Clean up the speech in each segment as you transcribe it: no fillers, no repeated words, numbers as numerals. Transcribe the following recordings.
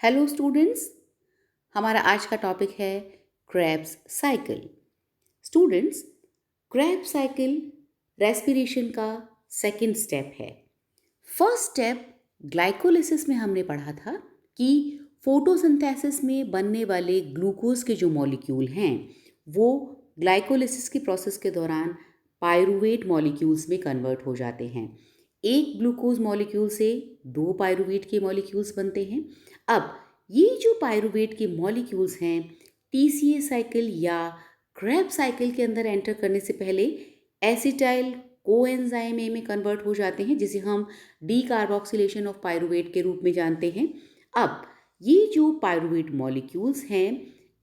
Hello students, हमारा आज का टॉपिक है Krebs cycle. Students, Krebs cycle respiration का सेकंड स्टेप है। फर्स्ट स्टेप ग्लाइकोलिसिस में हमने पढ़ा था कि फोटोसिंथेसिस में बनने वाले ग्लूकोज के जो मॉलिक्यूल हैं वो ग्लाइकोलिसिस की प्रोसेस के दौरान पायरुवेट मॉलिक्यूल्स में कन्वर्ट हो जाते हैं। एक ग्लूकोज मॉलिक्यूल से दो पायरुवेट के मॉलिक्यूल्स बनते हैं। अब ये जो पायरुवेट के मॉलिक्यूल्स हैं टीसीए साइकिल या क्रेब साइकिल के अंदर एंटर करने से पहले एसिटाइल कोएंजाइम ए में कन्वर्ट हो जाते हैं, जिसे हम डी कार्बोक्सिलेशन ऑफ पायरुवेट के रूप में जानते हैं। अब ये जो पायरुवेट मॉलिक्यूल्स हैं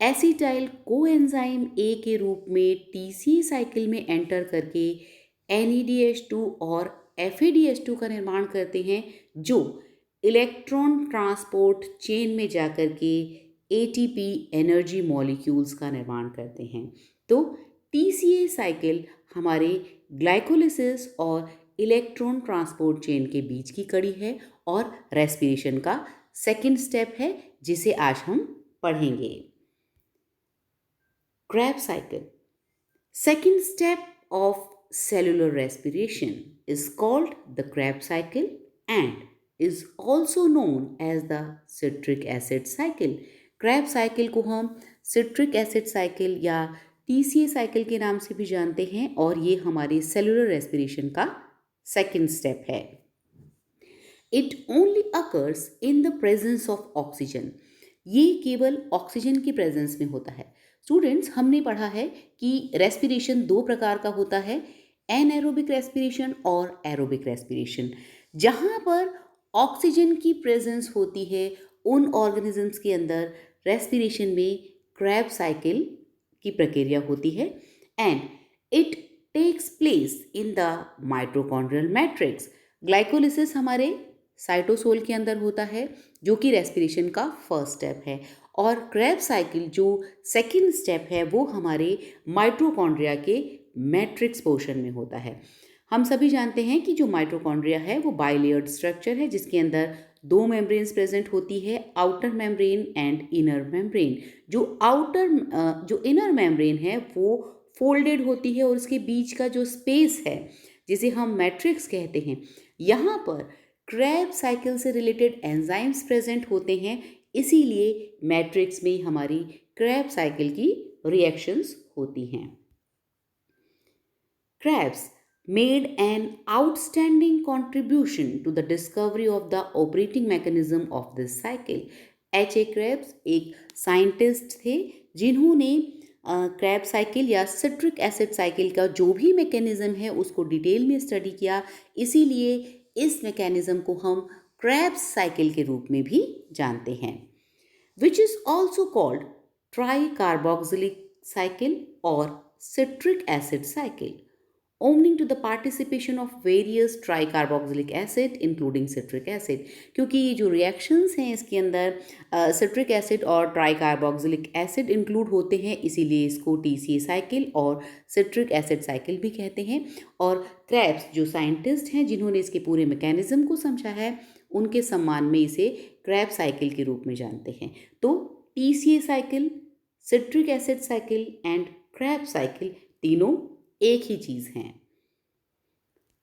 एसिटाइल कोएंजाइम ए के रूप में टीसीए साइकिल में एंटर करके NADH2 और FADH2 का निर्माण करते हैं, जो इलेक्ट्रॉन ट्रांसपोर्ट चेन में जाकर के ATP एनर्जी मॉलिक्यूल्स का निर्माण करते हैं। तो TCA साइकिल हमारे ग्लाइकोलिसिस और इलेक्ट्रॉन ट्रांसपोर्ट चेन के बीच की कड़ी है और रेस्पिरेशन का सेकंड स्टेप है, जिसे आज हम पढ़ेंगे। Krebs cycle second step of cellular respiration is called the Krebs cycle and is also known as the citric acid cycle. Krebs cycle को हम citric acid cycle या TCA cycle के नाम से भी जानते हैं और ये हमारे cellular respiration का second step है। It only occurs in the presence of oxygen. ये केवल ऑक्सीजन की प्रेजेंस में होता है। स्टूडेंट्स, हमने पढ़ा है कि रेस्पिरेशन दो प्रकार का होता है, एनएरोबिक रेस्पिरेशन और एरोबिक रेस्पिरेशन। जहाँ पर ऑक्सीजन की प्रेजेंस होती है उन ऑर्गेनिजम्स के अंदर रेस्पिरेशन में क्रेब साइकिल की प्रक्रिया होती है and it takes place in the mitochondrial matrix. Glycolysis हमारे साइटोसोल के अंदर होता है, जो कि रेस्पिरेशन का फर्स्ट स्टेप है, और क्रेब साइकिल जो सेकंड स्टेप है वो हमारे माइटोकॉन्ड्रिया के मैट्रिक्स पोर्शन में होता है। हम सभी जानते हैं कि जो माइटोकॉन्ड्रिया है वो बाइलेयर्ड स्ट्रक्चर है, जिसके अंदर दो मेम्ब्रेन्स प्रेजेंट होती है, outer membrane and inner membrane. जो इनर मेम्ब्रेन है वो फोल्डेड होती है और उसके बीच का जो स्पेस है जिसे हम मैट्रिक्स कहते हैं, यहाँ पर क्रेब साइकिल से रिलेटेड एंजाइम्स प्रेजेंट होते हैं, इसीलिए मैट्रिक्स में हमारी क्रेब साइकिल की रिएक्शंस होती हैं। Krebs made an outstanding contribution to the discovery of the operating mechanism of this cycle. H.A. Krebs एक साइंटिस्ट थे जिन्होंने क्रेब साइकिल या सिट्रिक एसिड साइकिल का जो भी मैकेनिज्म है उसको डिटेल में स्टडी किया, इसीलिए इस मैकेनिज्म को हम क्रेब्स साइकिल के रूप में भी जानते हैं, which is also called tricarboxylic cycle और citric acid cycle, owing to the participation of various tricarboxylic acid including citric acid। क्योंकि ये जो रिएक्शंस हैं इसके अंदर सिट्रिक एसिड और ट्राइकार्बोक्सिलिक एसिड इंक्लूड होते हैं, इसीलिए इसको TCA साइकिल और सिट्रिक एसिड साइकिल भी कहते हैं। और क्रेब्स जो साइंटिस्ट हैं जिन्होंने इसके पूरे मैकेनिज्म को समझा है, उनके सम्मान में इसे क्रेब साइकिल के रूप में जानते हैं। तो TCA cycle, citric acid cycle and Krebs cycle तीनों एक ही चीज हैं।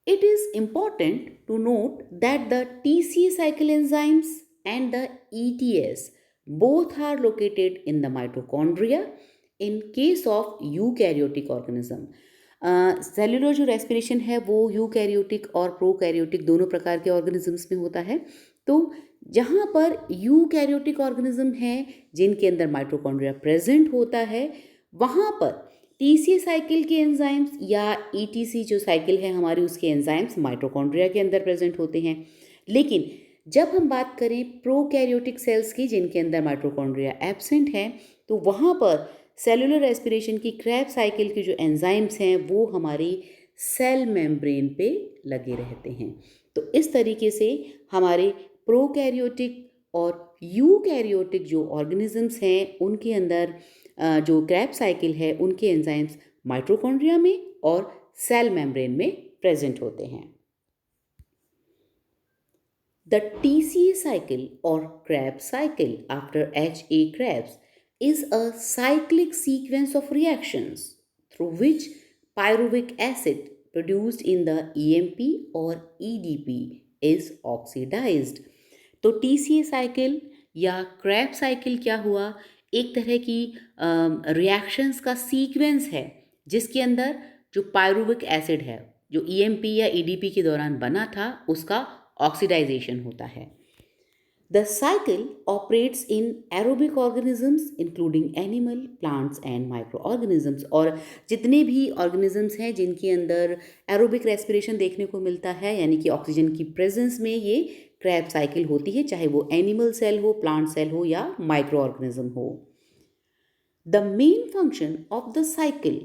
It is important to note that the TCA cycle enzymes and the ETS both are located in the mitochondria in case of eukaryotic organism। Cellular जो respiration है वो eukaryotic और prokaryotic दोनों प्रकार के ऑर्गेनिजम्स में होता है। तो जहाँ पर यूकैरियोटिक ऑर्गेनिज्म है जिनके अंदर माइटोकॉन्ड्रिया प्रेजेंट होता है, वहाँ पर TCA साइकिल के एंजाइम्स या ETC जो साइकिल है हमारी उसके एंजाइम्स माइटोकॉन्ड्रिया के अंदर प्रेजेंट होते हैं। लेकिन जब हम बात करें प्रोकैरियोटिक सेल्स की जिनके अंदर माइटोकॉन्ड्रिया एब्सेंट है, तो वहाँ पर सेलुलर रेस्पिरेशन की क्रेब साइकिल के जो एंजाइम्स हैं वो हमारी सेल मेम्ब्रेन पे लगे रहते हैं। तो इस तरीके से हमारे प्रोकैरियोटिक और यूकैरियोटिक जो ऑर्गेनिजम्स हैं उनके अंदर जो क्रेब साइकिल है उनके एंजाइम्स माइटोकॉन्ड्रिया में और सेल मेम्ब्रेन में प्रेजेंट होते हैं। The TCA cycle or Krebs cycle after HA Krebs is a cyclic sequence of reactions through which pyruvic acid produced in the EMP or EDP is oxidized. तो TCA cycle या Krebs cycle क्या हुआ, एक तरह की reactions का sequence है जिसके अंदर जो पायरुविक एसिड है जो ईएमपी या ईडीपी के दौरान बना था उसका ऑक्सीडाइजेशन होता है. The cycle operates in aerobic organisms including animal, plants and microorganisms. और जितने भी organisms हैं जिनके अंदर aerobic respiration देखने को मिलता है यानी कि ऑक्सीजन की प्रेजेंस में ये क्रैब साइकिल होती है, चाहे वो एनिमल सेल हो, प्लांट सेल हो या माइक्रो ऑर्गेनिज्म हो. The main function of the cycle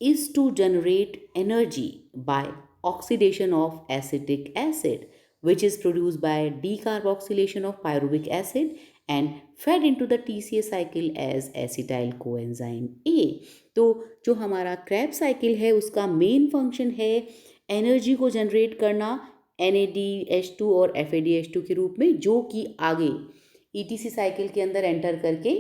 is to generate energy by oxidation of acetic acid, which is produced by decarboxylation of pyruvic acid and fed into the TCA cycle as acetyl coenzyme A. तो जो हमारा Krebs cycle है उसका main function है energy को generate करना NADH2 और FADH2 के रूप में, जो कि आगे ETC साइकिल के अंदर एंटर करके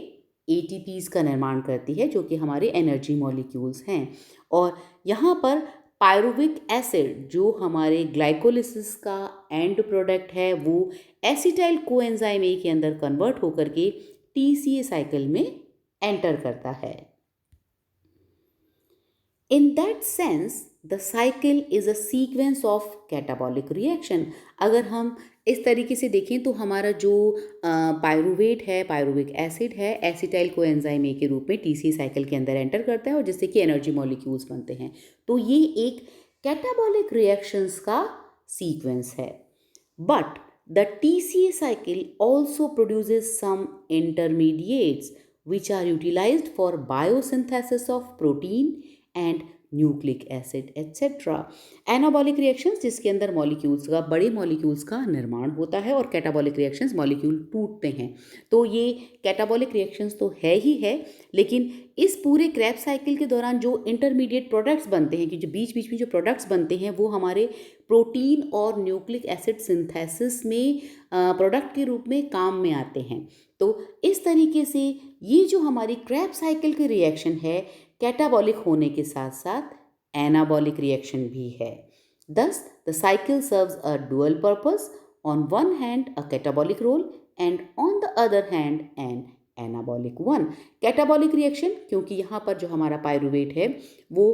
ATPs का निर्माण करती है जो कि हमारे एनर्जी मॉलिक्यूल्स हैं. और यहाँ पर पायरुविक एसिड जो हमारे ग्लाइकोलिसिस का एंड प्रोडक्ट है वो एसिटाइल कोएंजाइम ए के अंदर कन्वर्ट होकर के TCA साइकिल में एंटर करता है. In that sense, the cycle is a sequence of catabolic reaction. अगर हम इस तरीके से देखें तो हमारा जो पायरुवेट है, पायरुविक एसिड है, एसिटाइल कोएंजाइम ए के रूप में TCA साइकिल के अंदर एंटर करता है और जिससे कि एनर्जी मॉलिक्यूल्स बनते हैं. तो ये एक कैटाबॉलिक रिएक्शंस का सीक्वेंस है. But the TCA cycle also produces some intermediates which are utilized for biosynthesis of protein and nucleic acid etcetera. Anabolic reactions जिसके अंदर मॉलिक्यूल्स का, बड़े मॉलिक्यूल्स का निर्माण होता है और कैटाबॉलिक रिएक्शंस मॉलिक्यूल टूटते हैं. तो ये कैटाबॉलिक रिएक्शंस तो है ही है, लेकिन इस पूरे क्रैब साइकिल के दौरान जो इंटरमीडिएट प्रोडक्ट्स बनते हैं कि जो बीच बीच में जो प्रोडक्ट्स बनते हैं वो हमारे प्रोटीन और न्यूक्लिक एसिड सिंथेसिस में प्रोडक्ट के रूप में काम में आते हैं. तो इस तरीके से ये जो हमारी क्रैब साइकिल की रिएक्शन है कैटाबॉलिक होने के साथ साथ एनाबॉलिक रिएक्शन भी है. Thus, the cycle serves a dual purpose. On one hand, a catabolic role, and on the other hand, an anabolic one. Catabolic reaction क्योंकि यहाँ पर जो हमारा पायरुवेट है वो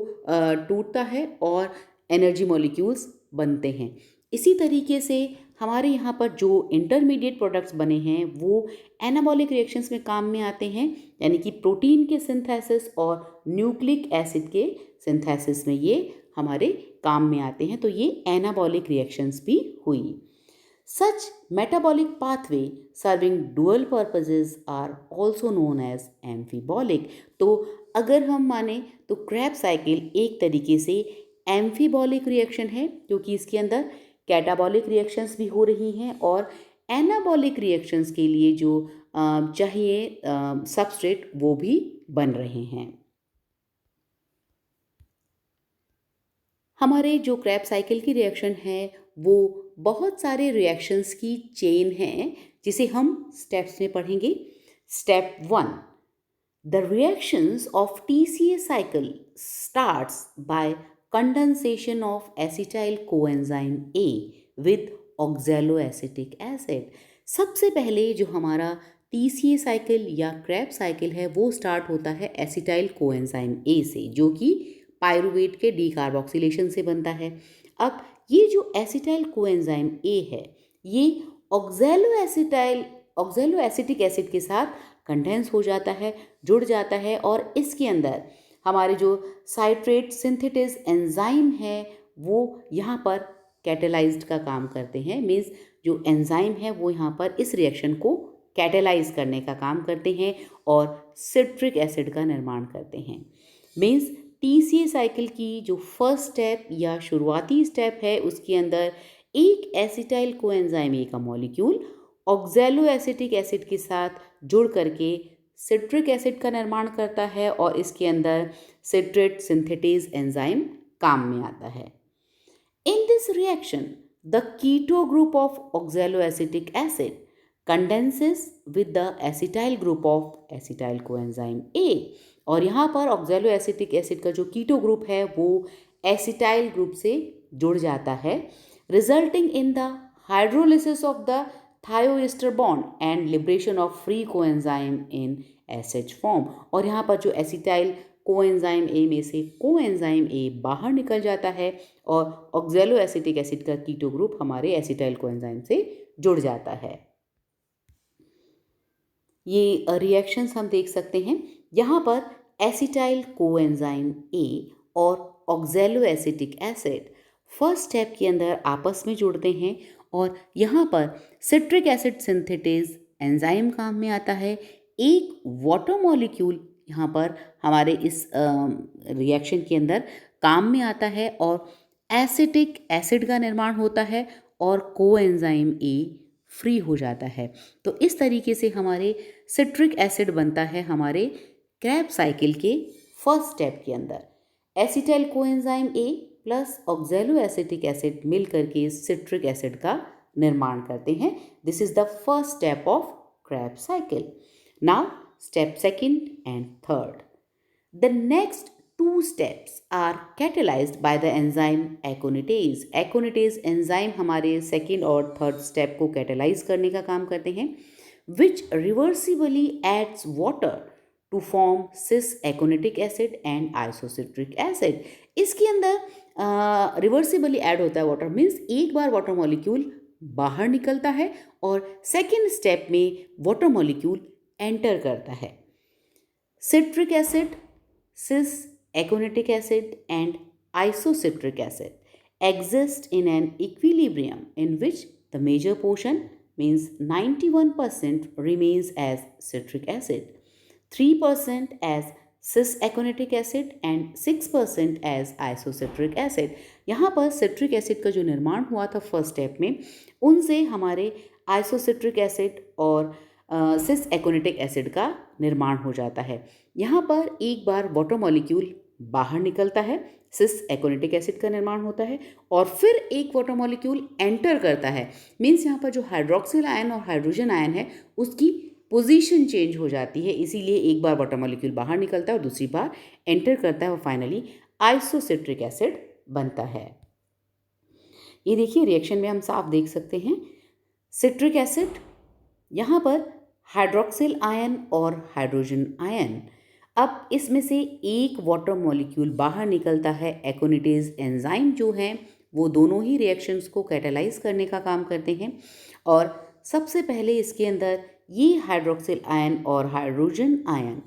टूटता है और एनर्जी मॉलिक्यूल्स बनते हैं. इसी तरीके से हमारे यहाँ पर जो इंटरमीडिएट प्रोडक्ट्स बने हैं वो एनाबॉलिक रिएक्शंस में काम में आते हैं, यानी कि प्रोटीन के सिंथेसिस और न्यूक्लिक एसिड के सिंथेसिस में ये हमारे काम में आते हैं. तो ये एनाबॉलिक रिएक्शंस भी हुई. Such metabolic pathway serving dual purposes are also known as amphibolic. तो अगर हम माने तो क्रैब साइकिल एक तरीके से एम्फीबॉलिक रिएक्शन है क्योंकि इसके अंदर कैटाबॉलिक रिएक्शंस भी हो रही हैं और एनाबॉलिक रिएक्शंस के लिए जो चाहिए सबस्ट्रेट वो भी बन रहे हैं. हमारे जो क्रैब साइकिल की रिएक्शन है वो बहुत सारे रिएक्शंस की चेन है जिसे हम स्टेप्स में पढ़ेंगे. Step 1, the reactions of TCA cycle starts bye condensation of acetyl coenzyme A with oxaloacetic acid. सबसे पहले जो हमारा TCA साइकिल या क्रैब साइकिल है वो स्टार्ट होता है एसिटाइल कोएंजाइम A से जो कि पायरुवेट के डीकार्बोक्सिलेशन से बनता है. अब ये जो एसिटाइल कोएंजाइम A है ये ऑक्सैलोएसिटिक एसिड के साथ कंडेंस हो जाता है, जुड़ जाता है और इसके अंदर हमारे जो साइट्रेट सिंथेटेज एंजाइम है वो यहाँ पर कैटेलाइज्ड का काम करते हैं. मीन्स जो एंजाइम है वो यहाँ पर इस रिएक्शन को कैटेलाइज करने का काम करते हैं और सिट्रिक एसिड का निर्माण करते हैं. मीन्स TCA साइकिल की जो फर्स्ट स्टेप या शुरुआती स्टेप है उसके अंदर एक एसिटाइल कोएंजाइम A का मॉलिक्यूल ऑक्सैलोएसिटिक एसिड के साथ जुड़ करके सिट्रिक एसिड का निर्माण करता है और इसके अंदर सिट्रेट सिंथेटेज एंजाइम काम में आता है. In this reaction the keto group of oxaloacetic acid condenses with the acetyl group of acetyl coenzyme A। और यहाँ पर ऑक्जेलोएसिटिक एसिड का जो कीटो ग्रुप है वो एसिटाइल ग्रुप से जुड़ जाता है, resulting in the hydrolysis of the thioester bond and liberation of free coenzyme in SH form. और यहाँ पर जो एसिटाइल कोएंजाइम ए में से कोएंजाइम ए बाहर निकल जाता है और ऑक्जेलोएसिटिक एसिड का कीटो ग्रुप हमारे एसिटाइल कोएंजाइम से जुड़ जाता है। ये रिएक्शंस हम देख सकते हैं। यहाँ पर एसिटाइल कोएंजाइम ए और ऑक्जेलोएसिटिक एसिड फर्स्ट स्टेप के अंदर आपस में जुड़ते हैं और यहाँ पर सिट्रिक एसिड सिंथेटेज एंजाइम काम में आता है। एक वाटर मॉलिक्यूल यहाँ पर हमारे इस रिएक्शन के अंदर काम में आता है और एसिटिक एसिड का निर्माण होता है और कोएंजाइम ए फ्री हो जाता है। तो इस तरीके से हमारे सिट्रिक एसिड बनता है हमारे क्रैब साइकिल के फर्स्ट स्टेप के अंदर। Acetyl coenzyme A plus oxaloacetic acid मिल करके सिट्रिक एसिड का निर्माण करते हैं। This is the first step of Krebs cycle. Now step second and third. The next two steps are catalyzed by the enzyme aconitase। aconitase enzyme हमारे second और third step को catalyze करने का काम करते हैं, which reversibly adds water to form cis aconitic acid and isocitric acid। इसके अंदर रिवर्सिबली ऐड होता है वाटर, मीन्स एक बार वाटर मॉलिक्यूल बाहर निकलता है और सेकेंड स्टेप में वाटर मॉलिक्यूल एंटर करता है। Citric acid, cis aconitic acid and isocitric acid exist in an equilibrium in which the major portion, means 91%, remains as citric acid, 3% as cis aconitic acid and 6% as isocitric acid। यहाँ पर citric acid का जो निर्माण हुआ था first step में, उनसे हमारे isocitric acid और सिस एक्ोनिटिक एसिड का निर्माण हो जाता है। यहाँ पर एक बार वाटर मॉलिक्यूल बाहर निकलता है, सिस एक्ोनिटिक एसिड का निर्माण होता है और फिर एक वाटर मॉलिक्यूल एंटर करता है, मीन्स यहाँ पर जो हाइड्रोक्सिल आयन और हाइड्रोजन आयन है उसकी पोजीशन चेंज हो जाती है, इसीलिए एक बार वाटर मॉलिक्यूल बाहर निकलता है और दूसरी बार एंटर करता है और फाइनली आइसोसिट्रिक एसिड बनता है। ये देखिए रिएक्शन में हम साफ देख सकते हैं, सिट्रिक एसिड, यहाँ पर हाइड्रोक्सिल आयन और हाइड्रोजन आयन, अब इसमें से एक वाटर मॉलिक्यूल बाहर निकलता है। एकोनिटेज एंजाइम जो हैं वो दोनों ही रिएक्शंस को कैटालाइज करने का काम करते हैं और सबसे पहले इसके अंदर ये हाइड्रोक्सिल आयन और हाइड्रोजन आयन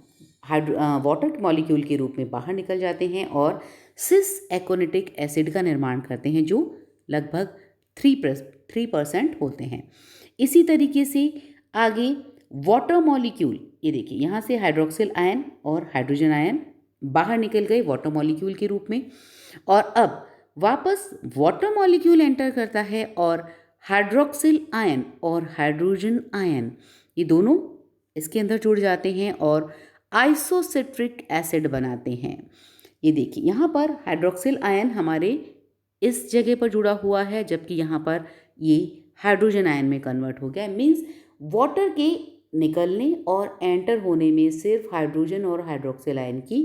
वाटर मॉलिक्यूल के रूप में बाहर निकल जाते हैं और सिस एक्ोनिटिक एसिड का निर्माण करते हैं जो लगभग 3% होते हैं। इसी तरीके से आगे वाटर मॉलिक्यूल, ये देखिए यहाँ से हाइड्रोक्सिल आयन और हाइड्रोजन आयन बाहर निकल गए वाटर मॉलिक्यूल के रूप में और अब वापस वाटर मॉलिक्यूल एंटर करता है और हाइड्रोक्सिल आयन और हाइड्रोजन आयन ये दोनों इसके अंदर जुड़ जाते हैं और आइसोसिट्रिक एसिड बनाते हैं। ये देखिए यहाँ पर हाइड्रोक्सिल आयन हमारे इस जगह पर जुड़ा हुआ है जबकि यहाँ पर ये हाइड्रोजन आयन में कन्वर्ट हो गया है, मीन्स वाटर के निकलने और एंटर होने में सिर्फ हाइड्रोजन और हाइड्रोक्सिल आयन की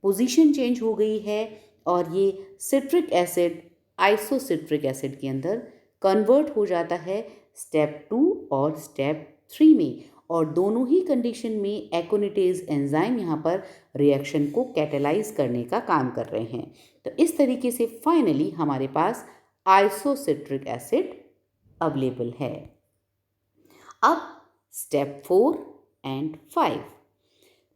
पोजीशन चेंज हो गई है और ये सिट्रिक एसिड आइसोसिट्रिक एसिड के अंदर कन्वर्ट हो जाता है स्टेप 2 और स्टेप 3 में और दोनों ही कंडीशन में एकोनिटेज एंजाइम यहाँ पर रिएक्शन को कैटेलाइज करने का काम कर रहे हैं। तो इस तरीके से फाइनली हमारे पास आइसोसिट्रिक एसिड अवेलेबल है। अब step 4 and 5.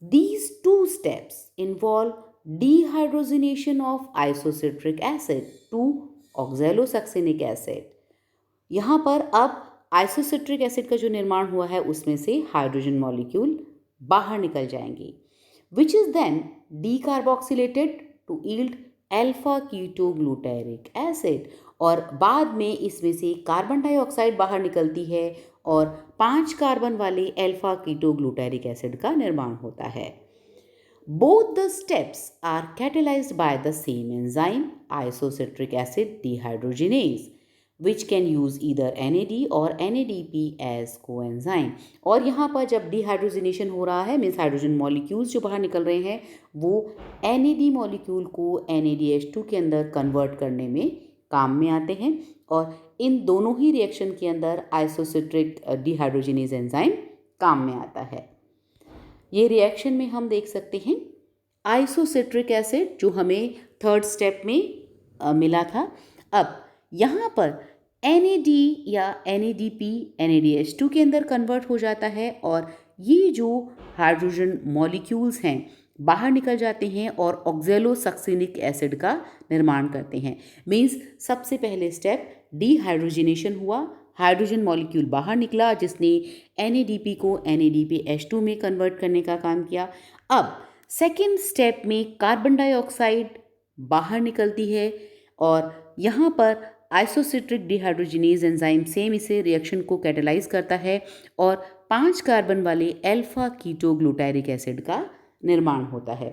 These two steps involve dehydrogenation of isocitric acid to oxalosuccinic acid। यहाँ पर अब आइसोसिट्रिक एसिड का जो निर्माण हुआ है उसमें से हाइड्रोजन मॉलिक्यूल बाहर निकल जाएंगे, which is then decarboxylated to yield alpha ketoglutaric acid और बाद में इसमें से कार्बन डाइऑक्साइड बाहर निकलती है और 5 कार्बन वाले अल्फा कीटोग्लूटारिक एसिड का निर्माण होता है। Both the steps are catalysed by the same enzyme isocitric acid dehydrogenase. which can use either NAD और NADP as coenzyme। और यहाँ पर जब डिहाइड्रोजनेशन हो रहा है मीन्स हाइड्रोजन मॉलिक्यूल्स जो बाहर निकल रहे हैं वो NAD मॉलिक्यूल को NADH2 के अंदर कन्वर्ट करने में काम में आते हैं और इन दोनों ही रिएक्शन के अंदर आइसोसिट्रिक डिहाइड्रोजिनेज एंजाइम काम में आता है। ये रिएक्शन में हम देख सकते हैं आइसोसिट्रिक एसिड जो हमें थर्ड स्टेप में मिला था। अब यहाँ पर NAD या NADP NADH2 के अंदर कन्वर्ट हो जाता है और ये जो हाइड्रोजन मॉलिक्यूल्स हैं बाहर निकल जाते हैं और ऑक्जेलोसक्सिनिक एसिड का निर्माण करते हैं। मीन्स सबसे पहले स्टेप डिहाइड्रोजिनेशन हुआ, हाइड्रोजन मॉलिक्यूल बाहर निकला जिसने NADP को NADPH2 में कन्वर्ट करने का काम किया। अब सेकेंड स्टेप में कार्बन डाइऑक्साइड बाहर निकलती है और यहाँ पर आइसोसिट्रिक डिहाइड्रोजिनेज एंजाइम सेम इसे रिएक्शन को कैटेलाइज करता है और 5 कार्बन वाले अल्फा कीटो ग्लूटारिक एसिड का निर्माण होता है।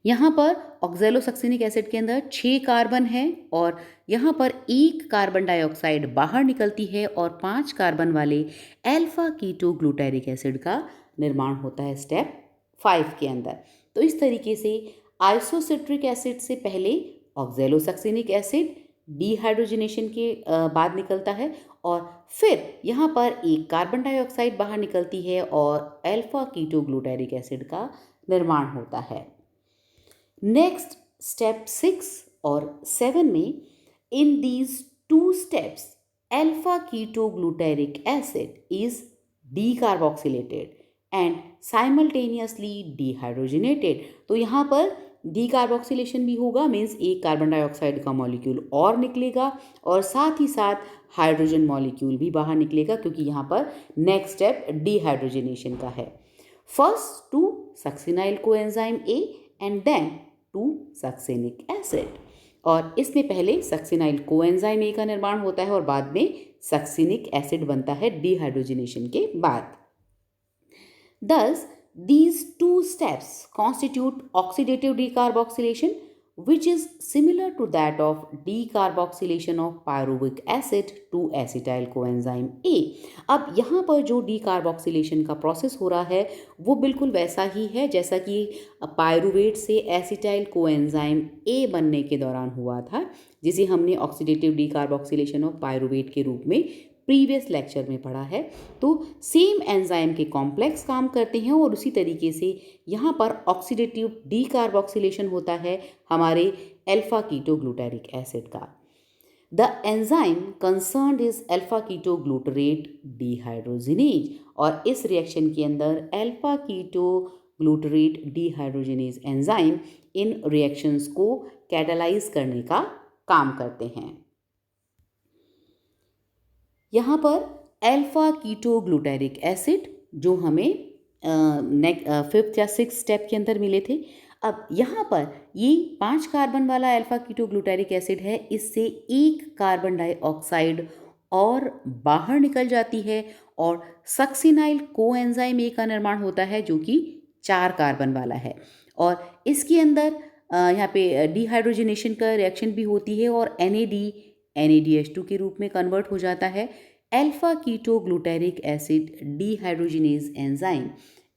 यहाँ पर ऑक्जेलोसक्सिनिक एसिड के अंदर 6 कार्बन है और यहाँ पर 1 कार्बन डाइऑक्साइड बाहर निकलती है और 5 कार्बन वाले अल्फा कीटो ग्लूटारिक एसिड का निर्माण होता है स्टेप 5 के अंदर। तो इस तरीके से आइसोसिट्रिक एसिड से पहले ऑक्जेलोसक्सिनिक एसिड डिहाइड्रोजनेशन के बाद निकलता है और फिर यहाँ पर 1 कार्बन डाइऑक्साइड बाहर निकलती है और अल्फा कीटो ग्लूटारिक एसिड का निर्माण होता है। नेक्स्ट स्टेप 6 और 7 में in these 2 steps alpha keto glutaric acid is decarboxylated and simultaneously dehydrogenated. तो यहाँ पर डीकार्बोक्सिलेशन भी होगा मीन्स 1 कार्बन डाइऑक्साइड का मॉलिक्यूल और निकलेगा और साथ ही साथ हाइड्रोजन मॉलिक्यूल भी बाहर निकलेगा क्योंकि यहाँ पर नेक्स्ट स्टेप डिहाइड्रोजनेशन का है। First to succinyl coenzyme A and then to succinic acid. और इसमें पहले सक्सिनाइल कोएंजाइम A का निर्माण होता है और बाद में सक्सिनिक एसिड बनता है डिहाइड्रोजनेशन के बाद। Thus, these 2 steps constitute oxidative decarboxylation, which is similar to that of decarboxylation of pyruvic acid to acetyl coenzyme A। अब यहाँ पर जो decarboxylation का प्रोसेस हो रहा है वो बिल्कुल वैसा ही है जैसा कि पायरुवेट से एसिटाइल कोएंजाइम A बनने के दौरान हुआ था, जिसे हमने ऑक्सीडेटिव डिकार्बोक्सिलेशन ऑफ पायरुवेट के रूप में प्रीवियस लेक्चर में पढ़ा है। तो सेम एंजाइम के कॉम्प्लेक्स काम करते हैं और उसी तरीके से यहाँ पर ऑक्सीडेटिव डीकार्बोक्सिलेशन होता है हमारे अल्फा कीटो ग्लूटारिक एसिड का। The enzyme concerned is alpha keto glutarate dehydrogenase और इस रिएक्शन के अंदर alpha keto glutarate dehydrogenase enzyme इन रिएक्शंस को कैटालाइज करने का काम करते हैं। यहाँ पर अल्फा कीटो ग्लूटारिक एसिड जो हमें 5th या 6th स्टेप के अंदर मिले थे, अब यहाँ पर ये 5 कार्बन वाला अल्फा कीटो ग्लूटारिक एसिड है, इससे 1 कार्बन डाइऑक्साइड और बाहर निकल जाती है और सक्सिनाइल कोएंजाइम A का निर्माण होता है जो कि 4 कार्बन वाला है और इसके अंदर यहाँ पे डिहाइड्रोजनेशन का रिएक्शन भी होती है और NADH2 के रूप में कन्वर्ट हो जाता है। Alpha keto glutaric acid dehydrogenase enzyme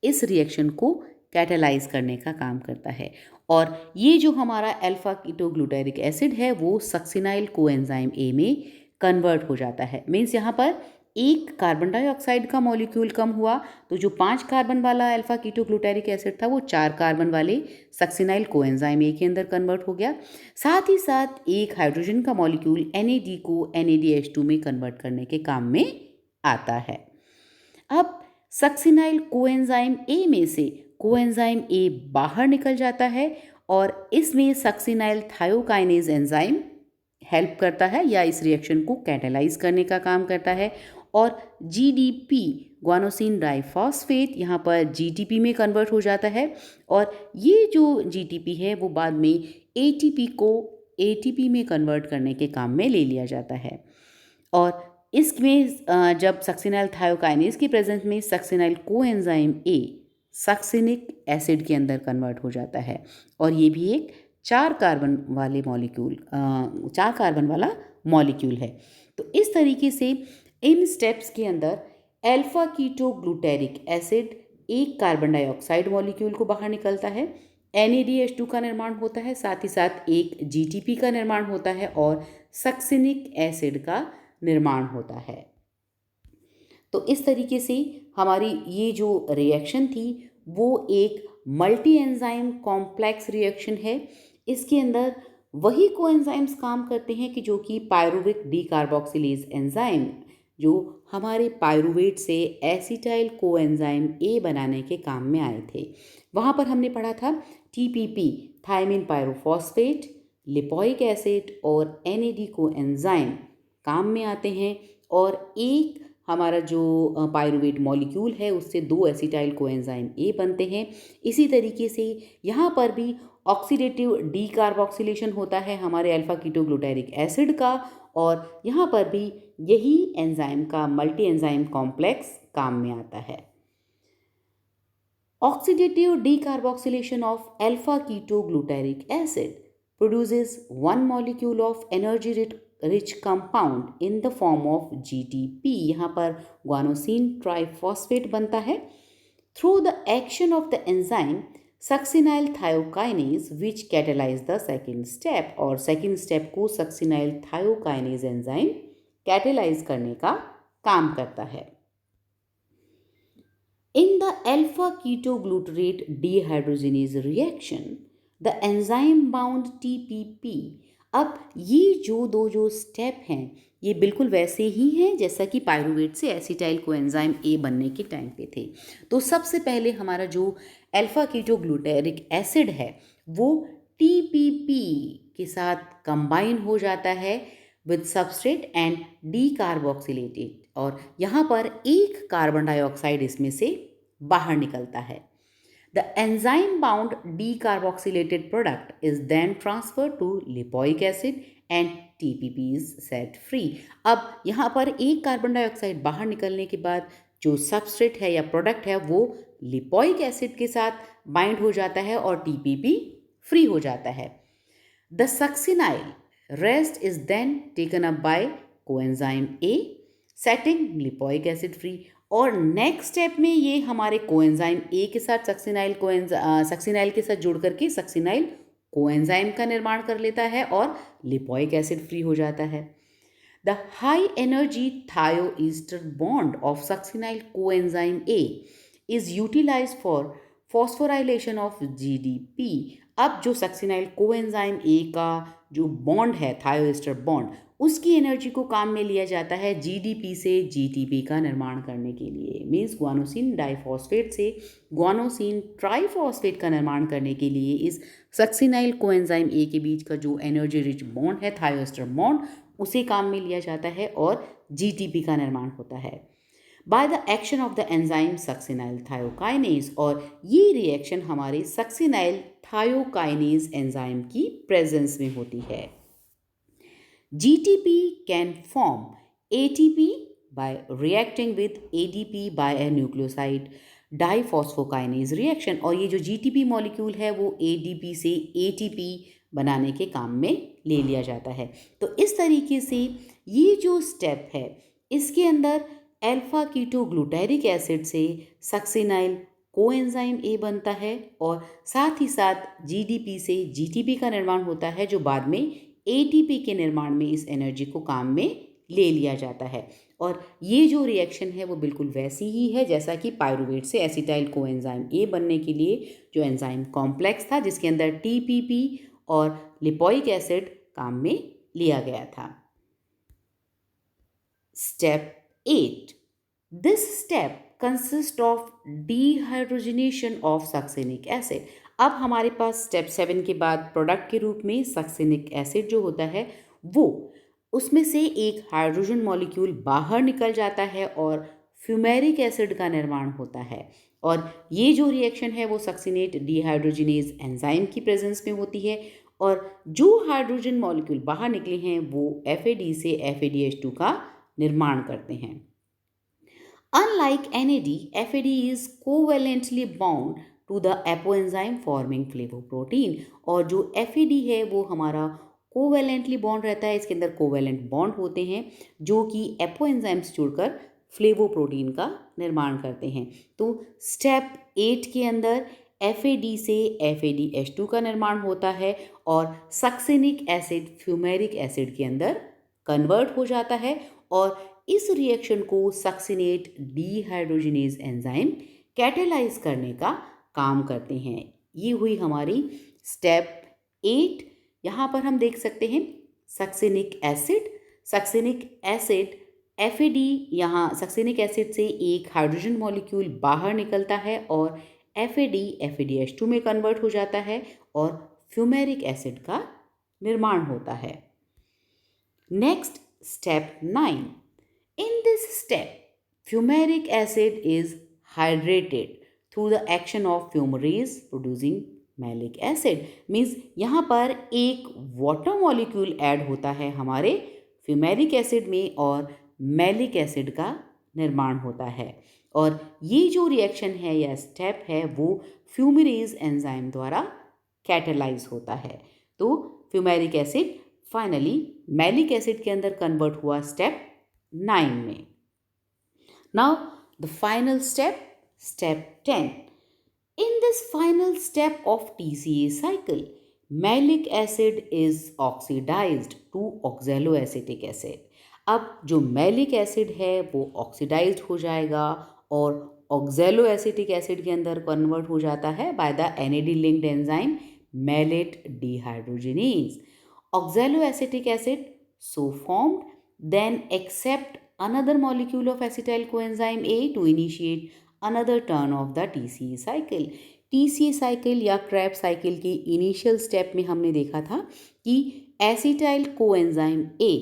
इस रिएक्शन को कैटालाइज करने का काम करता है और ये जो हमारा अल्फा कीटो ग्लूटारिक एसिड है वो सक्सिनाइल कोएंजाइम A में कन्वर्ट हो जाता है। मीन्स यहाँ पर 1 कार्बन डाइऑक्साइड का मॉलिक्यूल कम हुआ तो जो 5 कार्बन वाला अल्फा कीटो ग्लूटारिक एसिड था वो 4 कार्बन वाले सक्सिनाइल कोएंजाइम A के अंदर कन्वर्ट हो गया। साथ ही साथ 1 हाइड्रोजन का मॉलिक्यूल NAD को NADH2 में कन्वर्ट करने के काम में आता है। अब सक्सिनाइल कोएंजाइम A में से कोएंजाइम A बाहर निकल जाता है और इसमें सक्सिनाइल थायोकाइनेज एंजाइम हेल्प करता है या इस रिएक्शन को कैटालाइज करने का काम करता है और GDP ग्वानोसिन डाइफॉस्फेट यहाँ पर GTP में कन्वर्ट हो जाता है और ये जो GTP है वो बाद में ATP को ATP में कन्वर्ट करने के काम में ले लिया जाता है और इसमें जब सक्सिनाइल थायोकाइनेज की प्रेजेंस में succinyl coenzyme A succinic acid के अंदर कन्वर्ट हो जाता है और ये भी एक 4 कार्बन वाले मॉलिक्यूल 4 कार्बन वाला मॉलिक्यूल है। तो इस तरीके से इन स्टेप्स के अंदर अल्फा कीटो ग्लूटेरिक एसिड एक कार्बन डाइऑक्साइड मॉलिक्यूल को बाहर निकलता है, NADH2 का निर्माण होता है, साथ ही साथ एक GTP का निर्माण होता है और सक्सिनिक एसिड का निर्माण होता है। तो इस तरीके से हमारी ये जो रिएक्शन थी वो एक मल्टी एंजाइम कॉम्प्लेक्स रिएक्शन है। इसके अंदर वही कोएंजाइम्स काम करते हैं कि जो कि पायरुविक डीकार्बोक्सिलेज एंजाइम, जो हमारे पायरुवेट से एसिटाइल कोएंजाइम ए बनाने के काम में आए थे। वहाँ पर हमने पढ़ा था TPP thiamine pyrophosphate, lipoic acid और NAD कोएंजाइम काम में आते हैं और एक हमारा जो पायरुवेट मॉलिक्यूल है उससे 2 एसिटाइल कोएंजाइम ए बनते हैं। इसी तरीके से यहाँ पर भी ऑक्सीडेटिव डीकार्बोक्सिलेशन होता है हमारे अल्फा कीटोग्लूटारिक एसिड का और यहाँ पर भी यही एंजाइम का मल्टी एंजाइम कॉम्प्लेक्स काम में आता है। Oxidative decarboxylation of alpha ketoglutarate acid produces one molecule of energy rich compound in the form of GTP। यहाँ पर guanosine triphosphate बनता है through the action of the enzyme succinyl thiokinase which catalyze the second step। और second step को succinyl thiokinase enzyme catalyze करने का काम करता है। In the alpha ketoglutarate dehydrogenase reaction, the enzyme bound TPP, अब ये जो स्टेप हैं ये बिल्कुल वैसे ही हैं जैसा कि पायरुवेट से एसिटाइल कोएंजाइम ए बनने के टाइम पे थे। तो सबसे पहले हमारा जो अल्फा कीटोग्लूटारिक एसिड है वो TPP के साथ कंबाइन हो जाता है विद सबस्ट्रेट एंड डीकार्बोक्सिलेटेड और यहाँ पर एक कार्बन डाइऑक्साइड इसमें से बाहर निकलता है। The enzyme bound decarboxylated product is then transferred to lipoic acid and TPP is set free। अब यहाँ पर एक कार्बन डाइऑक्साइड बाहर निकलने के बाद जो सबस्ट्रेट है या प्रोडक्ट है वो लिपोइक एसिड के साथ बाइंड हो जाता है और TPP फ्री हो जाता है। The succinyl rest is then taken up by coenzyme A setting lipoic acid free। और नेक्स्ट स्टेप में ये हमारे कोएंजाइम ए के साथ सक्सिनाइल के साथ जुड़ करके सक्सिनाइल कोएंजाइम का निर्माण कर लेता है और लिपोइक एसिड फ्री हो जाता है। The high energy thioester bond of succinyl coenzyme A is utilised for phosphorylation of GDP। अब जो सक्सिनाइल कोएंजाइम ए का जो बॉन्ड है थायोईस्टर बॉन्ड उसकी एनर्जी को काम में लिया जाता है GDP से GTP का निर्माण करने के लिए। मीन्स ग्वानोसिन डाइफॉस्फेट से ग्वानोसिन ट्राइफॉस्फेट का निर्माण करने के लिए इस सक्सिनाइल कोएंजाइम ए के बीच का जो एनर्जी रिच बॉन्ड है थायोएस्टर बॉन्ड उसे काम में लिया जाता है और GTP का निर्माण होता है by the action of the enzyme succinyl thiokinase. और ये रिएक्शन हमारे सक्सिनाइल थायोकाइनेज एंजाइम की प्रेजेंस में होती है। GTP can form ATP by reacting with ADP by a nucleoside diphosphokinase reaction। और ये जो GTP मॉलिक्यूल है वो ADP से ATP बनाने के काम में ले लिया जाता है। तो इस तरीके से ये जो स्टेप है इसके अंदर अल्फा कीटोग्लूटारिक एसिड से सक्सिनाइल कोएंजाइम ए बनता है और साथ ही साथ GDP से GTP का निर्माण होता है जो बाद में ATP के निर्माण में इस एनर्जी को काम में ले लिया जाता है। और ये जो रिएक्शन है वो बिल्कुल वैसी ही है जैसा कि पायरुवेट से एसिटाइल कोएंजाइम ए बनने के लिए जो एंजाइम कॉम्प्लेक्स था जिसके अंदर TPP और लिपोइक एसिड काम में लिया गया था। Step 8, this step consist of dehydrogenation of succinic acid. अब हमारे पास स्टेप 7 के बाद प्रोडक्ट के रूप में सक्सिनिक एसिड जो होता है वो उसमें से एक हाइड्रोजन मॉलिक्यूल बाहर निकल जाता है और फ्यूमेरिक एसिड का निर्माण होता है। और ये जो रिएक्शन है वो सक्सिनेट डीहाइड्रोजिनेज एंजाइम की प्रेजेंस में होती है और जो हाइड्रोजन मॉलिक्यूल बाहर निकले हैं वो FAD से FADH2 का निर्माण करते हैं। Unlike NAD, FAD is covalently bound to the apoenzyme forming flavoprotein। और जो FAD है वो हमारा कोवैलेंटली बॉन्ड रहता है, इसके अंदर कोवैलेंट बॉन्ड होते हैं जो कि एपो एंजाइम्स जुड़कर फ्लेवोप्रोटीन का निर्माण करते हैं। तो स्टेप 8 के अंदर FAD से FADH2 का निर्माण होता है और सक्सिनिक एसिड फ्यूमेरिक एसिड के अंदर कन्वर्ट हो जाता है और इस रिएक्शन को सक्सिनेट डीहाइड्रोजिनेज एंजाइम कैटेलाइज करने का काम करते हैं। ये हुई हमारी स्टेप 8। यहाँ पर हम देख सकते हैं सक्सिनिक एसिड FAD, यहाँ सक्सिनिक एसिड से एक हाइड्रोजन मॉलिक्यूल बाहर निकलता है और FAD FADH2 में कन्वर्ट हो जाता है और फ्यूमेरिक एसिड का निर्माण होता है। Next step 9। In this step, fumaric acid is hydrated through the action of fumarase producing malic acid. Means यहाँ पर एक वाटर मॉलिक्यूल ऐड होता है हमारे फ्यूमेरिक एसिड में और मैलिक एसिड का निर्माण होता है और ये जो रिएक्शन है या स्टेप है वो फ्यूमरेज एंजाइम द्वारा कैटेलाइज होता है। तो fumaric acid finally malic acid के अंदर कन्वर्ट हुआ स्टेप 9 में। Now the final step, step 10. In this final step of TCA cycle, malic acid is oxidized to oxaloacetic acid. अब जो मैलिक एसिड है वो ऑक्सीडाइज्ड हो जाएगा और ऑक्सैलोएसिटिक एसिड के अंदर कन्वर्ट हो जाता है by the NAD linked enzyme malate dehydrogenase. Oxaloacetic acid so formed then accept another molecule of acetyl coenzyme A to initiate another turn of the TCA cycle. TCA cycle या Krebs cycle की initial step में हमने देखा था कि acetyl coenzyme A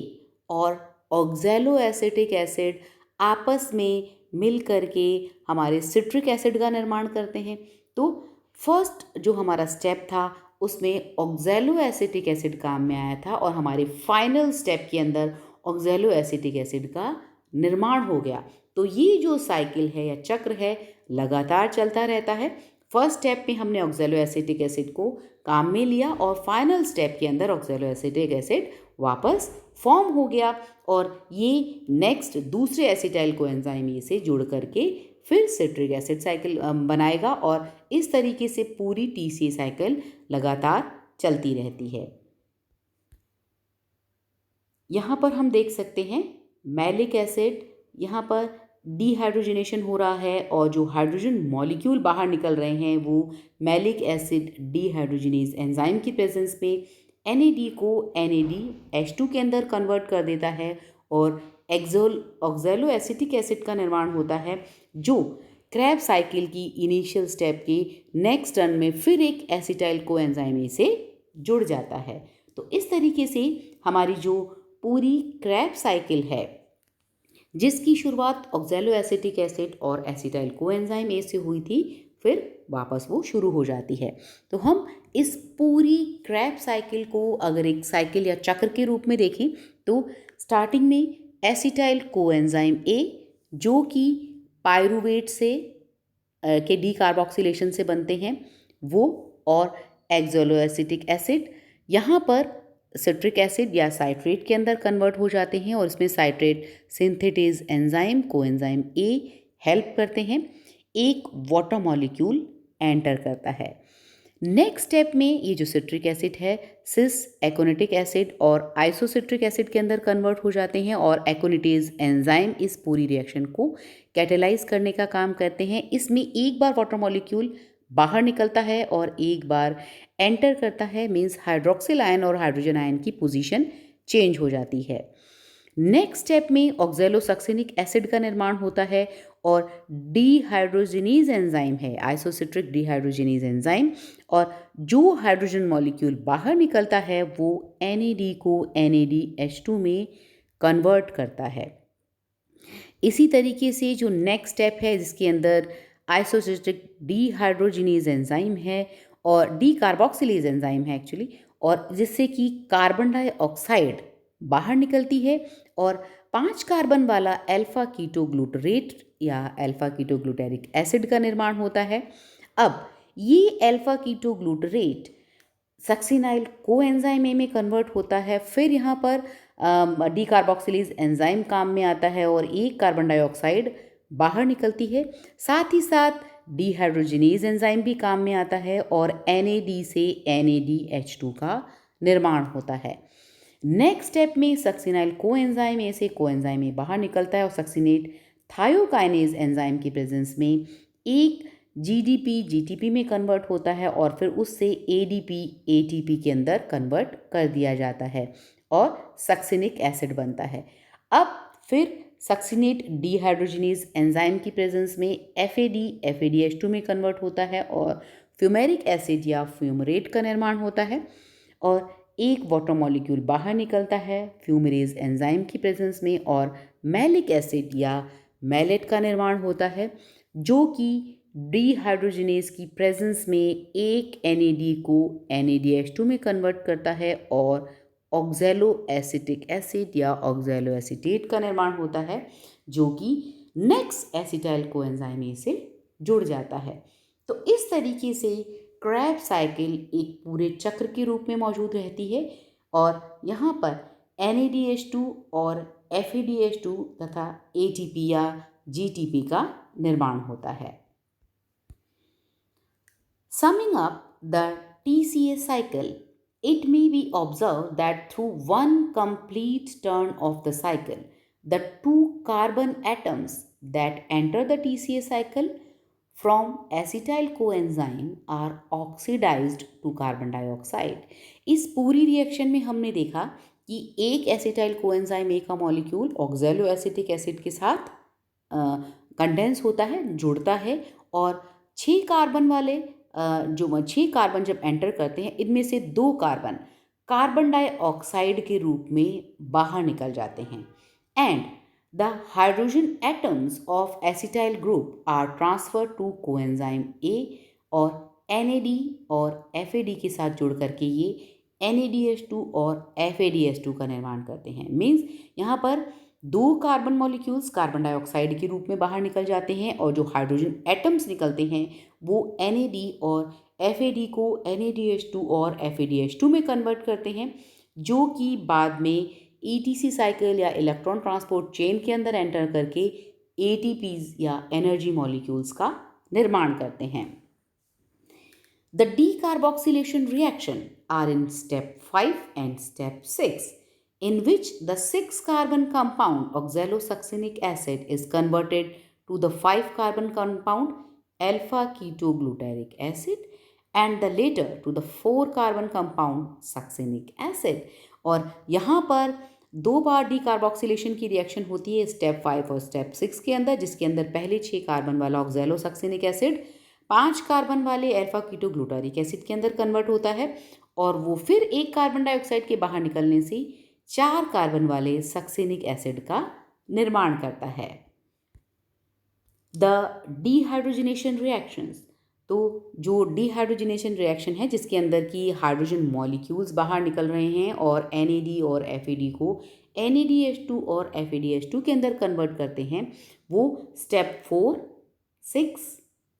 और oxaloacetic acid आपस में मिल करके हमारे सिट्रिक एसिड का निर्माण करते हैं। तो फर्स्ट जो हमारा स्टेप था उसमें ऑक्सैलोएसिटिक एसिड काम में आया था और हमारे फाइनल स्टेप के अंदर ऑक्सैलोएसिटिक एसिड का निर्माण हो गया। तो ये जो साइकिल है या चक्र है लगातार चलता रहता है। फर्स्ट स्टेप में हमने ऑक्सैलोएसिटिक एसिड को काम में लिया और फाइनल स्टेप के अंदर ऑक्सैलोएसिटिक एसिड वापस फॉर्म हो गया और ये नेक्स्ट दूसरे एसिटाइल कोएंजाइम ए से जुड़ करके फिर सिट्रिक एसिड साइकिल बनाएगा और इस तरीके से पूरी TCA साइकिल लगातार चलती रहती है। यहाँ पर हम देख सकते हैं मैलिक एसिड, यहाँ पर डिहाइड्रोजनेशन हो रहा है और जो हाइड्रोजन मॉलिक्यूल बाहर निकल रहे हैं वो मैलिक एसिड डिहाइड्रोजनेज एंजाइम की प्रेजेंस में NAD को NADH2 के अंदर कन्वर्ट कर देता है और ऑक्सैलोएसिटिक एसिड का निर्माण होता है जो क्रैब साइकिल की इनिशियल स्टेप के नेक्स्ट टर्न में फिर एक एसिटाइल कोएंजाइम ए से जुड़ जाता है। तो इस तरीके से हमारी जो पूरी क्रैब साइकिल है जिसकी शुरुआत ऑक्सैलोएसिटिक एसिड और एसिटाइल कोएंजाइम ए से हुई थी फिर वापस वो शुरू हो जाती है। तो हम इस पूरी क्रैब साइकिल को अगर एक साइकिल या चक्र के रूप में देखें तो स्टार्टिंग में एसिटाइल कोएंजाइम ए जो कि पायरूवेट से के डीकार्बोक्सिलेशन से बनते हैं वो और एक्सोलोएसिटिक एसिड यहाँ पर सिट्रिक एसिड या साइट्रेट के अंदर कन्वर्ट हो जाते हैं और इसमें citrate synthetase enzyme coenzyme A help करते हैं, एक वाटर मॉलिक्यूल एंटर करता है। नेक्स्ट स्टेप में ये जो सिट्रिक एसिड है सिस एकोनिटिक एसिड और आइसोसिट्रिक एसिड के अंदर कन्वर्ट हो जाते हैं और एकोनिटेज एंजाइम इस पूरी रिएक्शन को कैटेलाइज करने का काम करते हैं। इसमें एक बार वाटर मॉलिक्यूल बाहर निकलता है और एक बार एंटर करता है, मीन्स हाइड्रोक्सिल आयन और हाइड्रोजन आयन की पोजीशन चेंज हो जाती है। नेक्स्ट स्टेप में ऑक्सैलोसक्सिनिक एसिड का निर्माण होता है और डिहाइड्रोजिनेज एंजाइम है आइसोसिट्रिक डिहाइड्रोजिनेज एंजाइम और जो हाइड्रोजन मॉलिक्यूल बाहर निकलता है वो NAD को NADH2 में कन्वर्ट करता है। इसी तरीके से जो नेक्स्ट स्टेप है जिसके अंदर आइसोसिट्रिक डिहाइड्रोजिनेज एंजाइम है और डीकार्बोक्सिलेज एंजाइम है एक्चुअली, और जिससे कि कार्बन डाइऑक्साइड बाहर निकलती है और 5 कार्बन वाला अल्फा कीटोग्लूटरेट या अल्फा कीटोग्लूटेरिक एसिड का निर्माण होता है। अब ये अल्फा कीटोग्लूटरेट सक्सिनाइल कोएंजाइम ए में कन्वर्ट होता है। फिर यहाँ पर डी कार्बोक्सिलेज एंजाइम काम में आता है और एक कार्बन डाइऑक्साइड बाहर निकलती है। साथ ही साथ डिहाइड्रोजनेज एंजाइम भी काम में आता है और NAD से NADH2 का निर्माण होता है। नेक्स्ट स्टेप में सक्सिनाइल कोएंजाइम ए से कोएंजाइम ए बाहर निकलता है और सक्सिनेट थायोकाइनेज एंजाइम की प्रेजेंस में एक GDP GTP में कन्वर्ट होता है और फिर उससे ADP ATP के अंदर कन्वर्ट कर दिया जाता है और सक्सिनिक एसिड बनता है। अब फिर सक्सिनेट डिहाइड्रोजनेज एंजाइम की प्रेजेंस में FAD FADH2 में कन्वर्ट होता है और फ्यूमेरिक एसिड या फ्यूमरेट का निर्माण होता है और एक वाटर मॉलिक्यूल बाहर निकलता है फ्यूमरेज एंजाइम की प्रेजेंस में और मैलिक एसिड या मैलेट का निर्माण होता है, जो कि डिहाइड्रोजनेज की प्रेजेंस में एक NAD को NADH2 में कन्वर्ट करता है और ऑक्जेलो एसिटिक एसिड या ऑक्जेलो एसीटेट का निर्माण होता है, जो कि नेक्स्ट एसिटाइल कोएंजाइम ए से जुड़ जाता है। तो इस तरीके से क्रैब साइकिल एक पूरे चक्र के रूप में मौजूद रहती है और यहाँ पर NADH2 और FADH2 तथा ATP या GTP का निर्माण होता है। Summing up the TCA cycle, it may be observed that through one complete turn of the cycle, the two carbon atoms that enter the TCA cycle from acetyl coenzyme are oxidized to carbon dioxide. इस पूरी reaction में हमने देखा कि एक acetyl coenzyme ए का molecule ऑक्जेलो acetic acid के साथ कंडेंस होता है, जुड़ता है और 6 कार्बन वाले जो 6 कार्बन जब एंटर करते हैं, इनमें से 2 कार्बन कार्बन डाइऑक्साइड के रूप में बाहर निकल जाते हैं and the hydrogen atoms of acetyl group are transfer to coenzyme A और NAD और FAD के साथ जुड़ करके ये NADH2 और FADH2 का निर्माण करते हैं। मीन्स यहाँ पर 2 कार्बन मॉलिक्यूल्स कार्बन डाइऑक्साइड के रूप में बाहर निकल जाते हैं और जो हाइड्रोजन एटम्स निकलते हैं वो NAD और FAD को NADH2 और FADH2 में कन्वर्ट करते हैं, जो कि बाद में ETC साइकिल या इलेक्ट्रॉन ट्रांसपोर्ट चेन के अंदर एंटर करके ATPs या एनर्जी मॉलिक्यूल्स का निर्माण करते हैं। The decarboxylation reaction are in step 5 and step 6, in which the 6-carbon compound oxalosuccinic acid is converted to the 5-carbon compound alpha-ketoglutaric acid and the later to the 4-carbon compound succinic acid। और यहाँ पर 2 बार decarboxylation की reaction होती है step 5 और step 6 के अंदर, जिसके अंदर पहले 6 कार्बन वाला ऑक्जेलोसक्सिनिक एसिड 5 कार्बन वाले अल्फा कीटोग्लूटारिक एसिड के अंदर कन्वर्ट होता है और वो फिर एक कार्बन डाइऑक्साइड के बाहर निकलने से 4 कार्बन वाले सक्सिनिक एसिड का निर्माण करता है। द डिहाइड्रोजनेशन रिएक्शंस, तो जो डिहाइड्रोजनेशन रिएक्शन है जिसके अंदर की हाइड्रोजन मॉलिक्यूल्स बाहर निकल रहे हैं और NAD और FAD को NADH2 और FADH2 के अंदर कन्वर्ट करते हैं, वो स्टेप 4, 6,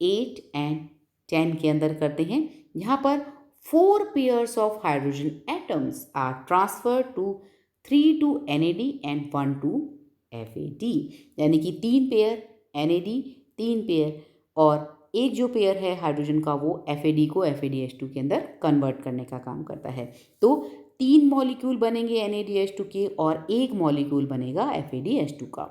8 एंड 10 के अंदर करते हैं। यहाँ पर 4 pairs of hydrogen atoms are transfer to 3 to NAD and 1 to FAD, यानी कि 3 पेयर NAD, 3 पेयर और एक जो पेयर है हाइड्रोजन का वो FAD को FADH2 के अंदर कन्वर्ट करने का काम करता है। तो 3 मॉलिक्यूल बनेंगे NADH2 के और एक मॉलिक्यूल बनेगा FADH2 का।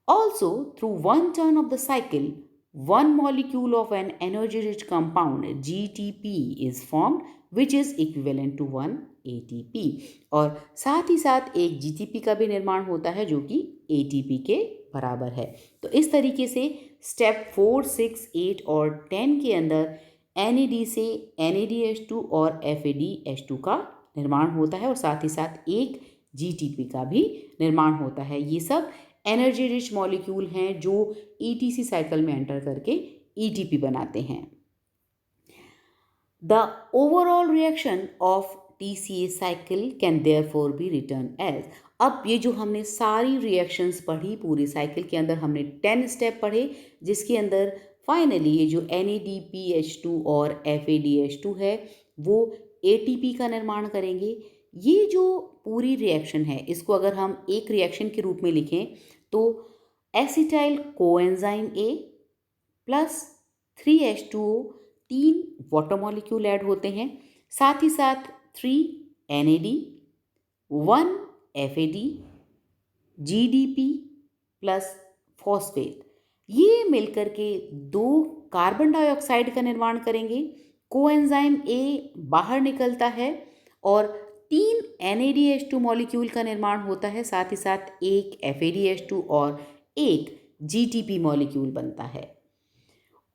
Also through one turn off the cycle one molecule of an energy rich compound GTP is formed which is equivalent to 1 ATP, और साथ ही साथ एक GTP का भी निर्माण होता है जो कि ATP के बराबर है। तो इस तरीके से स्टेप 4, 6, 8 और 10 के अंदर NAD से NADH2 और FADH2 का निर्माण होता है और साथ ही साथ एक GTP का भी निर्माण होता है। ये सब एनर्जी रिच मॉलिक्यूल हैं जो ETC साइकिल में एंटर करके ETP बनाते हैं। The overall reaction of TCA cycle can therefore be return as. अब ये जो हमने सारी रिएक्शंस पढ़ी पूरी साइकिल के अंदर, हमने 10 स्टेप पढ़े जिसके अंदर फाइनली ये जो NADPH2 और FADH2 है वो एटीपी का निर्माण करेंगे। ये जो पूरी रिएक्शन है, इसको अगर हम एक रिएक्शन के रूप में लिखें तो acetyl coenzyme A plus 3H2O, 3 water molecule add होते हैं, साथ ही साथ 3 NAD, 1 FAD, GDP plus phosphate, ये मिलकर के 2 कार्बन डाइऑक्साइड का निर्माण करेंगे। कोएंजाइम ए बाहर निकलता है और 3 NADH2 मॉलिक्यूल का निर्माण होता है, साथ ही साथ एक FADH2 और एक GTP मॉलिक्यूल बनता है।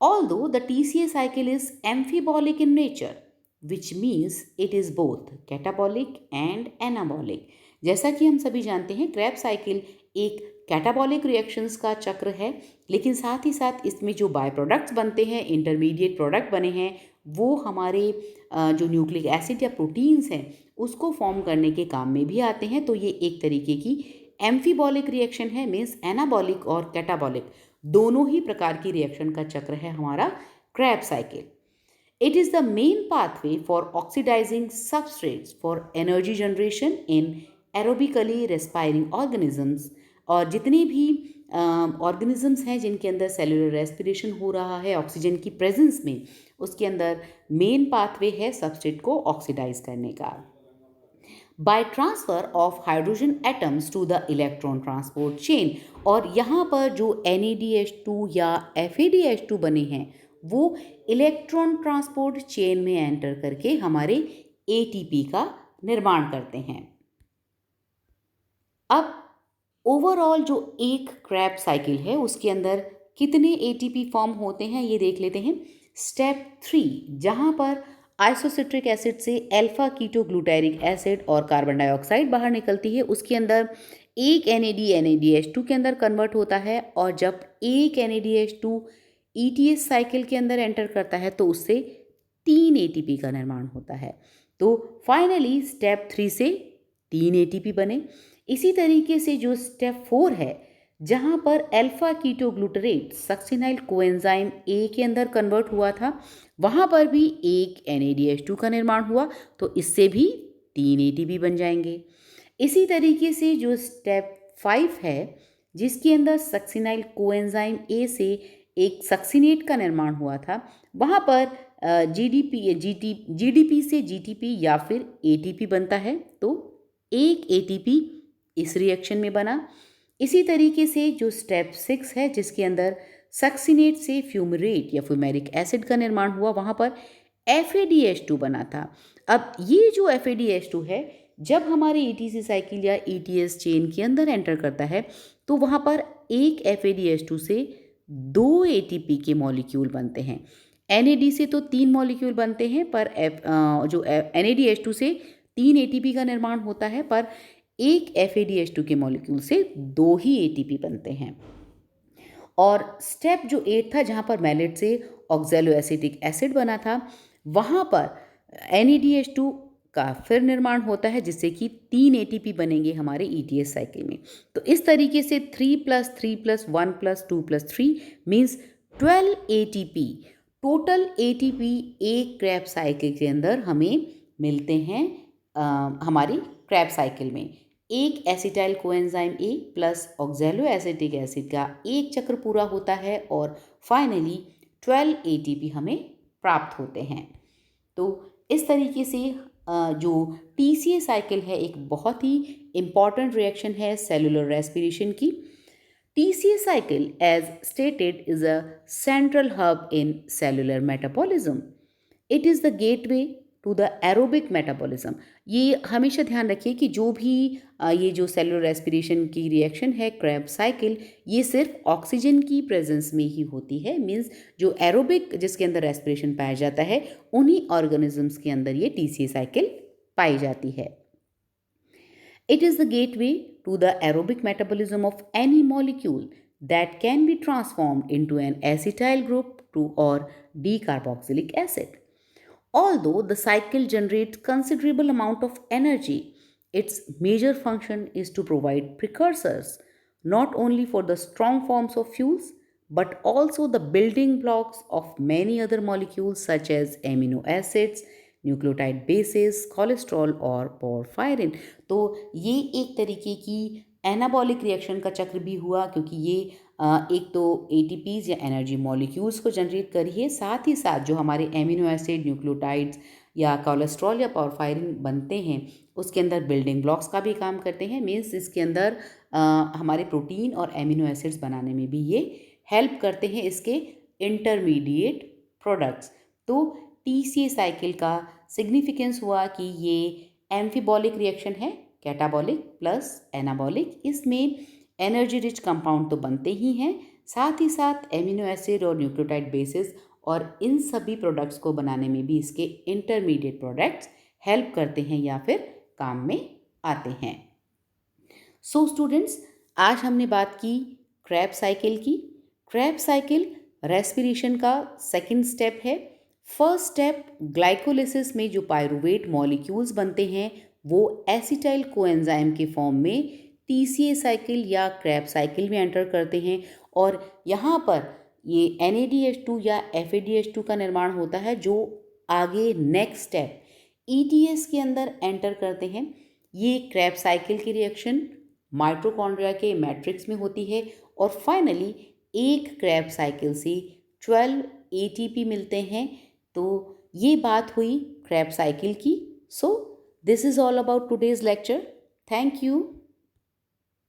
Although the TCA cycle is amphibolic in nature, which means it is both catabolic and anabolic. जैसा कि हम सभी जानते हैं, क्रैब साइकिल एक कैटाबॉलिक रिएक्शंस का चक्र है, लेकिन साथ ही साथ इसमें जो बाय प्रोडक्ट्स बनते हैं, इंटरमीडिएट प्रोडक्ट बने हैं, वो हमारे जो न्यूक्लिक एसिड या प्रोटीन्स हैं उसको फॉर्म करने के काम में भी आते हैं। तो ये एक तरीके की एम्फीबॉलिक रिएक्शन है, मीन्स एनाबॉलिक और कैटाबॉलिक दोनों ही प्रकार की रिएक्शन का चक्र है हमारा Krebs cycle. It is the main pathway for oxidising substrates for energy generation in aerobically respiring organisms. और जितने भी ऑर्गेनिजम्स हैं जिनके अंदर सेलुलर रेस्पिरेशन हो रहा है ऑक्सीजन की प्रेजेंस में, उसके अंदर मेन पाथवे है सबस्ट्रेट को ऑक्सीडाइज करने का। By transfer of hydrogen atoms to the electron transport chain. और यहाँ पर जो NADH2 या FADH2 बने हैं वो इलेक्ट्रॉन ट्रांसपोर्ट चेन में एंटर करके हमारे ATP का निर्माण करते हैं। अब ओवरऑल जो एक क्रैब साइकिल है उसके अंदर कितने ATP फॉर्म होते हैं ये देख लेते हैं। स्टेप 3, जहाँ पर आइसोसिट्रिक एसिड से अल्फा कीटोग्लूटारिक एसिड और कार्बन डाइऑक्साइड बाहर निकलती है, उसके अंदर एक NADH2 के अंदर कन्वर्ट होता है, और जब एक NADH2 ETS साइकिल के अंदर एंटर करता है तो उससे 3 ATP का निर्माण होता है। तो फाइनली स्टेप 3 से 3 ATP बने। इसी तरीके से जो स्टेप 4 है, जहाँ पर अल्फा कीटोग्लूटरेट सक्सिनाइल कोएंजाइम ए के अंदर कन्वर्ट हुआ था, वहाँ पर भी एक NADH2 का निर्माण हुआ, तो इससे भी 3 ATP बन जाएंगे। इसी तरीके से जो स्टेप 5 है, जिसके अंदर सक्सिनाइल कोएंजाइम ए से एक सक्सिनेट का निर्माण हुआ था, वहाँ पर GDP से GTP या फिर ATP बनता है, तो एक ATP इस रिएक्शन में बना। इसी तरीके से जो स्टेप 6 है, जिसके अंदर सक्सिनेट से फ्यूमरेट या फ्यूमेरिक एसिड का निर्माण हुआ, वहाँ पर FADH2 बना था। अब ये जो FADH2 है, जब हमारे ETC साइकिल या ETS चेन के अंदर एंटर करता है तो वहाँ पर एक FADH2 से 2 ATP के मॉलिक्यूल बनते हैं। NAD से तो 3 मॉलिक्यूल बनते हैं, पर जो NADH2 से 3 ATP का निर्माण होता है, पर एक FADH2 के मॉलिक्यूल से 2 ही ATP बनते हैं। और स्टेप जो 8 था, जहाँ पर मैलेट से ऑक्सैलोएसिटिक एसिड बना था, वहाँ पर NADH2 का फिर निर्माण होता है, जिससे कि 3 ATP बनेंगे हमारे ETS साइकिल में। तो इस तरीके से 3 + 3 + 1 + 2 + 3 मीन्स 12 ATP, टोटल ATP एक क्रैब साइकिल के अंदर हमें मिलते हैं हमारी क्रैब साइकिल में। एक acetyl coenzyme A plus oxaloacetic acid का एक चक्र पूरा होता है और फाइनली 12 ATP हमें प्राप्त होते हैं। तो इस तरीके से जो TCA साइकिल है एक बहुत ही इम्पॉर्टेंट रिएक्शन है सेलुलर रेस्पिरेशन की। TCA cycle, as stated, is a central hub in cellular metabolism. It is the gateway to the aerobic metabolism. ये हमेशा ध्यान रखिए कि जो भी ये जो सेलुलर रेस्पिरेशन की रिएक्शन है क्रैब साइकिल, ये सिर्फ ऑक्सीजन की प्रेजेंस में ही होती है। मीन्स जो एरोबिक जिसके अंदर रेस्पिरेशन पाया जाता है, उन्हीं ऑर्गेनिजम्स के अंदर ये TCA साइकिल पाई जाती है। It is the gateway to the aerobic metabolism of any molecule that can be transformed into an acetyl group to or decarboxylic acid. Although the cycle generates considerable amount of energy, its major function is to provide precursors not only for the strong forms of fuels but also the building blocks of many other molecules such as amino acids, nucleotide basis, cholesterol और porphyrin. तो ये एक तरीके की anabolic reaction का चक्र भी हुआ, क्योंकि ये एक तो एटीपीज या एनर्जी मॉलिक्यूल्स को जनरेट कर रही है, साथ ही साथ जो हमारे एमिनो एसिड, न्यूक्लियोटाइड्स या कोलेस्ट्रॉल या पोरफायरिन बनते हैं उसके अंदर बिल्डिंग ब्लॉक्स का भी काम करते हैं। मीन्स इसके अंदर हमारे प्रोटीन और एमिनो एसिड्स बनाने में भी ये हेल्प करते हैं, इसके इंटरमीडिएट प्रोडक्ट्स। तो टीसीए साइकिल का सिग्निफिकेंस हुआ कि ये एम्फीबॉलिक रिएक्शन है, कैटाबॉलिक प्लस एनाबॉलिक। इसमें एनर्जी रिच कंपाउंड तो बनते ही हैं, साथ ही साथ एमिनो एसिड और न्यूक्लियोटाइड बेसिस और इन सभी प्रोडक्ट्स को बनाने में भी इसके इंटरमीडिएट प्रोडक्ट्स हेल्प करते हैं या फिर काम में आते हैं। सो स्टूडेंट्स, आज हमने बात की क्रेब्स साइकिल की। क्रेब्स साइकिल रेस्पिरेशन का सेकंड स्टेप है। फर्स्ट स्टेप ग्लाइकोलिसिस में जो पायरुवेट मॉलिक्यूल्स बनते हैं वो एसिटाइल कोएंजाइम के फॉर्म में टीसीए साइकिल या क्रेब्स साइकिल में एंटर करते हैं, और यहाँ पर ये NADH2 या FADH2 का निर्माण होता है, जो आगे नेक्स्ट स्टेप ETS के अंदर एंटर करते हैं। ये क्रेब्स साइकिल की रिएक्शन माइटोकॉन्ड्रिया के मैट्रिक्स में होती है, और फाइनली एक क्रेब्स साइकिल से 12 ATP मिलते हैं। तो ये बात हुई क्रेब्स साइकिल की। So this is all about today's lecture. Thank you.